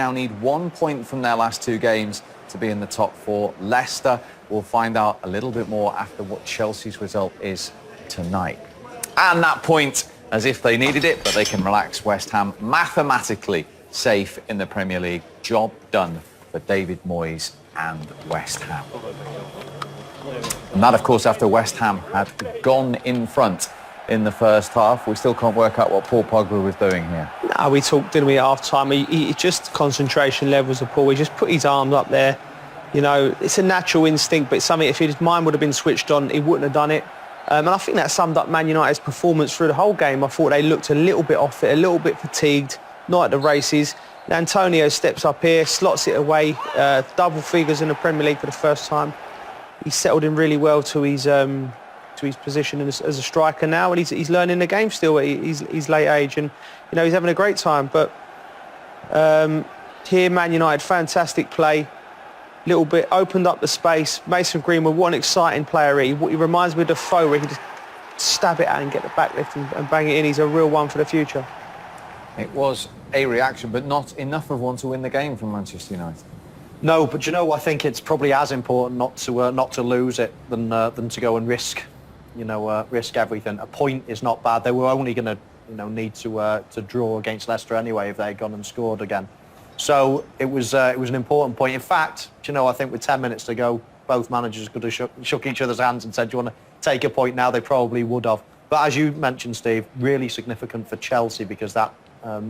now need 1 point from their last 2 games to be in the top 4. Leicester will find out a little bit more after what Chelsea's result is tonight. And that point, as if they needed it, but they can relax. West Ham mathematically safe in the Premier League. Job done for David Moyes and West Ham. And that, of course, after West Ham had gone in front in the first half. We still can't work out what Paul Pogba was doing here. No, we talked, didn't we, at half-time? He just, concentration levels of Paul. He just put his arms up there. You know, it's a natural instinct, but it's something, if his mind would have been switched on, he wouldn't have done it. And I think that summed up Man United's performance through the whole game. I thought they looked a little bit off it, a little bit fatigued, not at the races. Antonio steps up here, slots it away, double figures in the Premier League for the first time. He's settled in really well to his position as a striker now, and he's learning the game still at his late age, and you know, he's having a great time. But here, Man United, fantastic play, little bit opened up the space. Mason Greenwood, what an exciting player he reminds me of Defoe, where he can just stab it out and get the back lift and bang it in. He's a real one for the future. It was a reaction, but not enough of one to win the game from Manchester United. No, but you know, I think it's probably as important not to lose it than to go and risk everything. A point is not bad. They were only going to need to draw against Leicester anyway if they had gone and scored again. So it was an important point. In fact, I think with 10 minutes to go, both managers could have shook each other's hands and said, "Do you want to take a point now?" They probably would have. But as you mentioned, Steve, really significant for Chelsea because that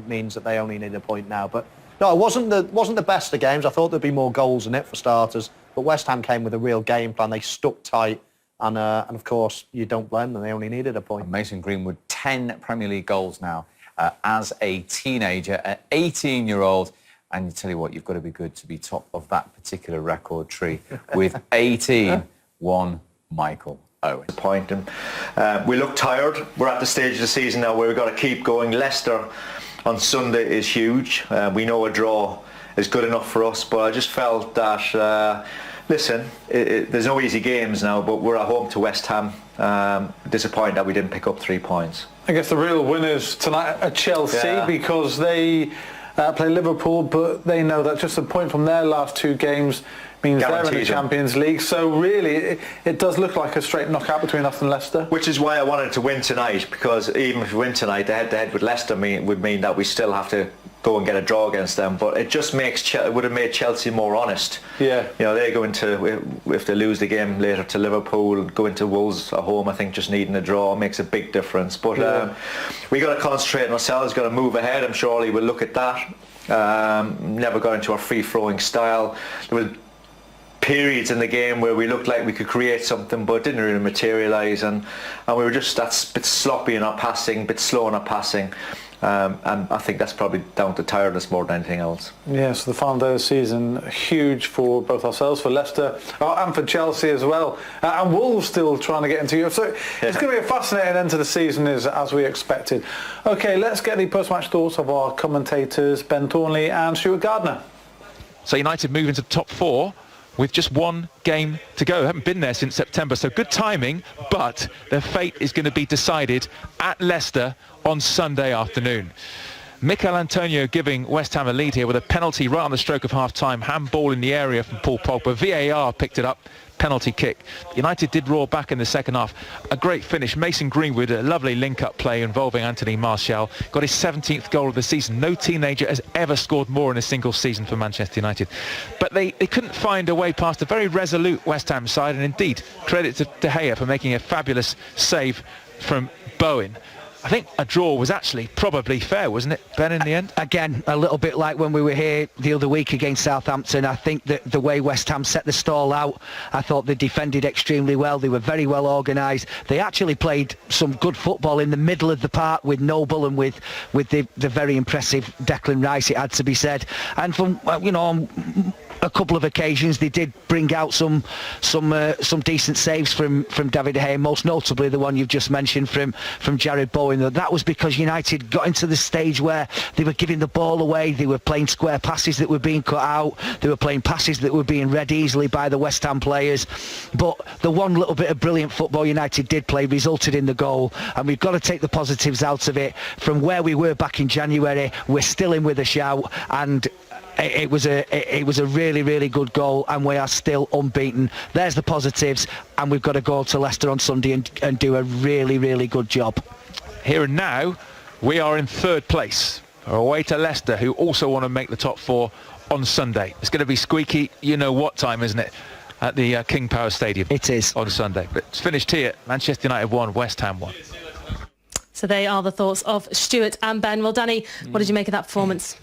means that they only need a point now. But no, it wasn't the best of games. I thought there'd be more goals in it for starters. But West Ham came with a real game plan. They stuck tight. And of course, you don't blame them. They only needed a point. Mason Greenwood, 10 Premier League goals now as a teenager, an 18-year-old. And you tell you what, you've got to be good to be top of that particular record tree. With 18, one Michail Owen. Point. And we look tired. We're at the stage of the season now where we've got to keep going. Leicester on Sunday is huge. We know a draw is good enough for us, but I just felt that... Listen, there's no easy games now, but we're at home to West Ham. Disappointed that we didn't pick up 3 points. I guess the real winners tonight are Chelsea because they play Liverpool, but they know that just a point from their last 2 games means they're in the Champions League. So really, it does look like a straight knockout between us and Leicester. Which is why I wanted to win tonight, because even if we win tonight, the head-to-head with Leicester would mean that we still have to go and get a draw against them. But it just would have made Chelsea more honest. Yeah. They go into, if they lose the game later to Liverpool, go into Wolves at home, I think just needing a draw makes a big difference. But we got to concentrate on ourselves, got to move ahead. I'm sure Ollie will look at that. Never got into our free-flowing style. There was periods in the game where we looked like we could create something, but it didn't really materialise, and we were just a bit sloppy in our passing, a bit slow in our passing, and I think that's probably down to tiredness more than anything else. Yeah, so the final day of the season, huge for both ourselves, for Leicester, and for Chelsea as well, and Wolves still trying to get into Europe, so it's going to be a fascinating end to the season as we expected. Okay, let's get the post-match thoughts of our commentators, Ben Thornley and Stuart Gardner. So United move into the top 4 with just 1 game to go. They haven't been there since September, so good timing, but their fate is going to be decided at Leicester on Sunday afternoon. Michail Antonio giving West Ham a lead here with a penalty right on the stroke of half-time. Handball in the area from Paul Pogba. VAR picked it up. Penalty kick. United did roar back in the second half. A great finish. Mason Greenwood, a lovely link-up play involving Anthony Martial. Got his 17th goal of the season. No teenager has ever scored more in a single season for Manchester United. But they couldn't find a way past a very resolute West Ham side, and indeed, credit to De Gea for making a fabulous save from Bowen. I think a draw was actually probably fair, wasn't it, Ben, in the end? Again, a little bit like when we were here the other week against Southampton. I think that the way West Ham set the stall out, I thought they defended extremely well. They were very well organised. They actually played some good football in the middle of the park with Noble and with the very impressive Declan Rice, it had to be said. And from, a couple of occasions they did bring out some decent saves from David De Gea, most notably the one you've just mentioned from Jared Bowen. That was because United got into the stage where they were giving the ball away, they were playing square passes that were being cut out, they were playing passes that were being read easily by the West Ham players. But the one little bit of brilliant football United did play resulted in the goal, and we've got to take the positives out of it. From where we were back in January, we're still in with a shout, and it was a really, really good goal, and we are still unbeaten. There's the positives, and we've got to go to Leicester on Sunday and do a really, really good job. Here and now, we are in third place, away to Leicester, who also want to make the top 4 on Sunday. It's going to be squeaky, you know what time, isn't it? At the King Power Stadium. It is. On Sunday. But it's finished here. Manchester United 1, West Ham 1. So they are the thoughts of Stuart and Ben. Well, Danny, what did you make of that performance?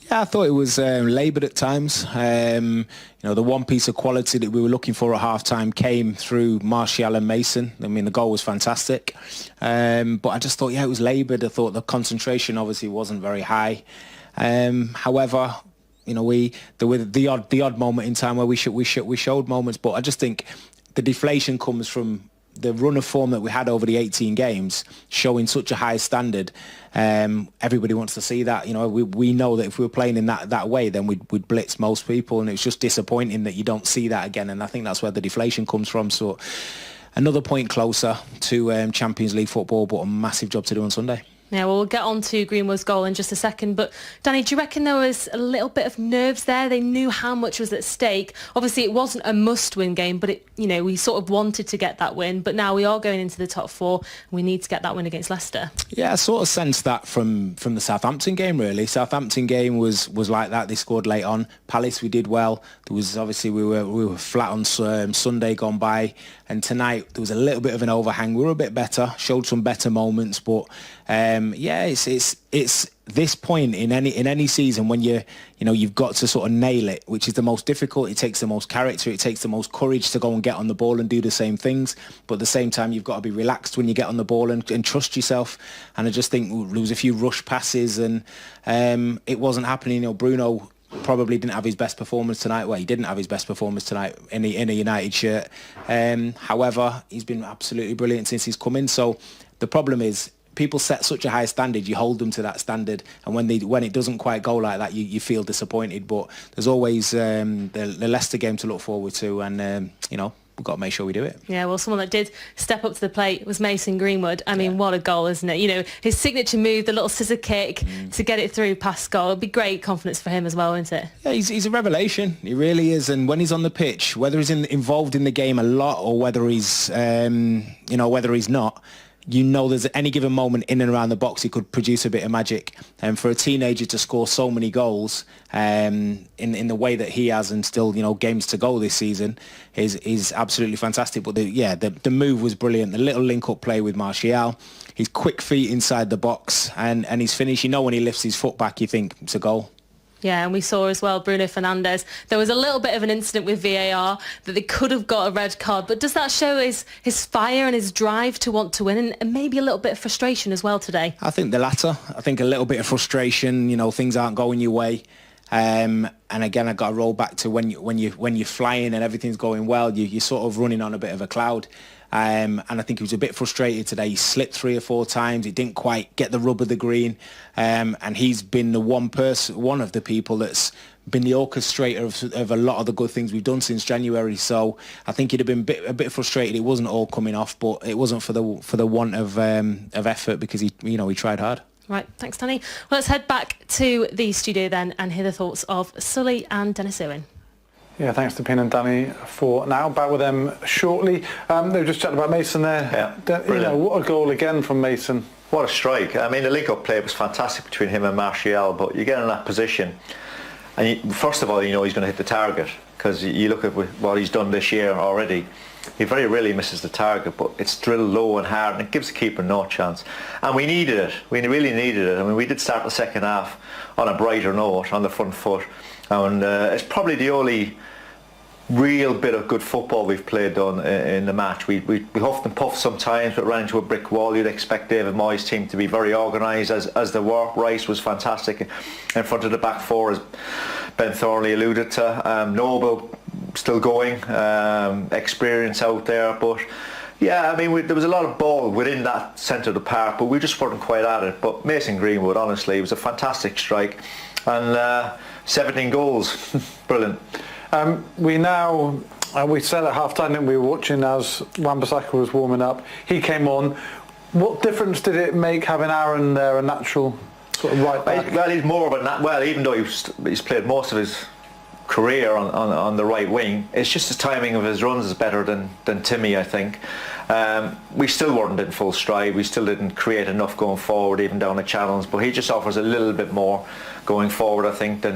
Yeah, I thought it was laboured at times. The one piece of quality that we were looking for at half-time came through Martial and Mason. I mean, the goal was fantastic. But I just thought, it was laboured. I thought the concentration obviously wasn't very high. However, there were the odd moment in time where we showed moments. But I just think the deflation comes from the run of form that we had over the 18 games, showing such a high standard. Everybody wants to see that. We know that if we were playing in that way, then we'd blitz most people, and it's just disappointing that you don't see that again. And I think that's where the deflation comes from. So another point closer to Champions League football, but a massive job to do on Sunday. Yeah, well, we'll get on to Greenwood's goal in just a second. But, Danny, do you reckon there was a little bit of nerves there? They knew how much was at stake. Obviously, it wasn't a must-win game, but, we sort of wanted to get that win. But now we are going into the top 4. And we need to get that win against Leicester. Yeah, I sort of sensed that from the Southampton game, really. Southampton game was like that. They scored late on. Palace, we did well. There was, obviously, we were flat on Sunday gone by. And tonight, there was a little bit of an overhang. We were a bit better, showed some better moments, but... it's this point in any season when you've got to sort of nail it, which is the most difficult. It takes the most character, it takes the most courage to go and get on the ball and do the same things. But at the same time, you've got to be relaxed when you get on the ball and trust yourself. And I just think there was a few rush passes and it wasn't happening. Bruno probably didn't have his best performance tonight. Well, he didn't have his best performance tonight in a United shirt. However, he's been absolutely brilliant since he's come in. So the problem is, people set such a high standard, you hold them to that standard, and when it doesn't quite go like that, you feel disappointed. But there's always the Leicester game to look forward to, and we've got to make sure we do it. Yeah, well, someone that did step up to the plate was Mason Greenwood. I mean, what a goal, isn't it? His signature move, the little scissor kick to get it through past goal. It'd be great confidence for him as well, wouldn't it? Yeah, he's a revelation. He really is. And when he's on the pitch, whether he's involved in the game a lot or whether he's not, there's any given moment in and around the box he could produce a bit of magic. And for a teenager to score so many goals in the way that he has, and still games to go this season, is absolutely fantastic. But the move was brilliant. The little link-up play with Martial, his quick feet inside the box, and his finish. When he lifts his foot back, you think it's a goal. Yeah, and we saw as well Bruno Fernandes. There was a little bit of an incident with VAR that they could have got a red card, but does that show his fire and his drive to want to win, and maybe a little bit of frustration as well today? I think the latter. I think a little bit of frustration. Things aren't going your way. And again, I got to roll back to when you're flying and everything's going well, you're sort of running on a bit of a cloud. And I think he was a bit frustrated today. He slipped 3 or 4 times. He didn't quite get the rub of the green. And he's been the one of the people that's been the orchestrator of a lot of the good things we've done since January. So I think he'd have been a bit frustrated. It wasn't all coming off, but it wasn't for the want of effort, because he tried hard. Right, thanks, Danny. Well, let's head back to the studio then and hear the thoughts of Sully and Dennis Irwin. Yeah, thanks to Pin and Danny for now. Back with them shortly. They were just chatting about Mason there. Yeah, what a goal again from Mason. What a strike. I mean, the link-up play was fantastic between him and Martial, but you get in that position, and first of all, he's going to hit the target, because you look at what he's done this year already. He very rarely misses the target, but it's drilled low and hard, and it gives the keeper no chance. And we needed it. We really needed it. I mean, we did start the second half on a brighter note, on the front foot, and it's probably the only real bit of good football we've played on in the match. We huffed and puffed sometimes, but ran into a brick wall. You'd expect David Moyes' team to be very organised, as they were. Rice was fantastic in front of the back four, as Ben Thornley alluded to. Noble still going, experience out there, but yeah, I mean, there was a lot of ball within that centre of the park, but we just weren't quite at it. But Mason Greenwood, honestly, it was a fantastic strike, and 17 goals. Brilliant. We said at half-time that we were watching as Wan-Bissaka was warming up. He came on. What difference did it make having Aaron there, a natural sort of right back. Well, he's more of a... Well, even though he's played most of his career on the right wing, it's just the timing of his runs is better than Timmy, I think. We still weren't in full stride. We still didn't create enough going forward, even down the channels. But he just offers a little bit more going forward, I think, than